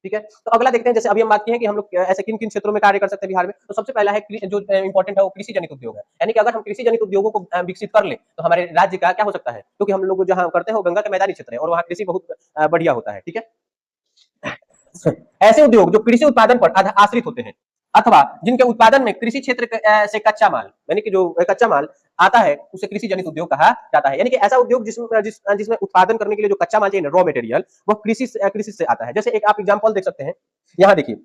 ठीक है। तो अगला देखते हैं, जैसे अभी हम बात की है कि हम लोग ऐसे किन किन क्षेत्रों में कार्य कर सकते हैं बिहार में। तो सबसे पहला है जो इंपॉर्टेंट है वो कृषि जनित उद्योग है, यानी कि अगर हम कृषि जनित उद्योगों को विकसित कर ले तो हमारे राज्य का क्या हो सकता है, क्योंकि हम लोग जहाँ करते हैं वो गंगा के मैदानी क्षेत्र है और वहाँ कृषि बहुत बढ़िया होता है। ठीक है। ऐसे उद्योग जो कृषि उत्पादन पर आश्रित होते हैं अथवा जिनके उत्पादन में कृषि क्षेत्र से कच्चा माल, यानी कि जो कच्चा माल आता है उसे कृषि जनित उद्योग कहा जाता है। यानी कि ऐसा उद्योग जिसमें उत्पादन करने के लिए जो कच्चा माल चाहिए, रॉ मटेरियल, वो कृषि से आता है। जैसे एक आप एग्जांपल देख सकते हैं, यहाँ देखिए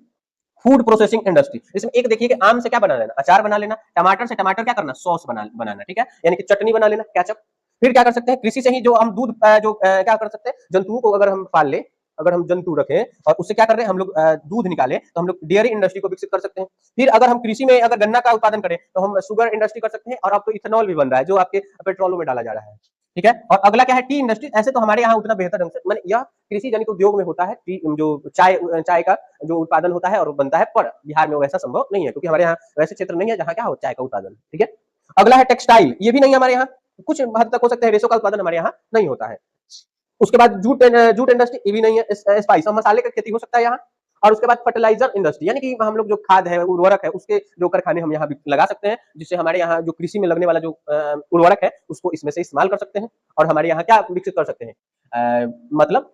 फूड प्रोसेसिंग इंडस्ट्री। इसमें एक देखिए कि आम से क्या बना लेना, अचार बना लेना, टमाटर से टमाटर क्या करना, सॉस बनाना। ठीक है, यानी कि चटनी बना लेना, केचप। फिर क्या कर सकते हैं, कृषि से ही जो हम दूध क्या कर सकते हैं, जंतुओं को अगर हम पाल ले, अगर हम जंतु रखें और उससे क्या कर रहे हैं हम लोग दूध निकाले, तो हम लोग डेयरी इंडस्ट्री को विकसित कर सकते हैं। फिर अगर हम कृषि में अगर गन्ना का उत्पादन करें तो हम शुगर इंडस्ट्री कर सकते हैं, और अब तो इथेनॉल भी बन रहा है जो आपके पेट्रोलों में डाला जा रहा है। ठीक है। और अगला क्या है, टी इंडस्ट्री। ऐसे तो हमारे यहाँ उतना बेहतर ढंग से मैंने यह कृषि जनित उद्योग में होता है, टी जो चाय का जो उत्पादन होता है और बनता है, पर बिहार में वैसा संभव नहीं है क्योंकि हमारे यहाँ वैसे क्षेत्र नहीं है जहाँ क्या हो चाय का उत्पादन। ठीक है। अगला है टेक्सटाइल, ये भी नहीं हमारे यहाँ, कुछ हद तक हो सकता है, रेशों का उत्पादन हमारे यहाँ नहीं होता है। उसके बाद जूट इंडस्ट्री, ये भी नहीं है। स्पाइस और मसाले का खेती हो सकता है यहाँ। और उसके बाद फर्टिलाइजर इंडस्ट्री, यानी कि हम लोग जो खाद है, उर्वरक है, उसके जो कारखाने हम यहाँ लगा सकते हैं, जिससे हमारे यहाँ जो कृषि में लगने वाला जो उर्वरक है उसको इसमें से इस्तेमाल कर सकते हैं और हमारे यहाँ क्या विकसित कर सकते हैं, मतलब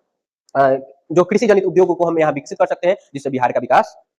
जो कृषि जनित उद्योगों को हम यहाँ विकसित कर सकते हैं, जिससे बिहार का विकास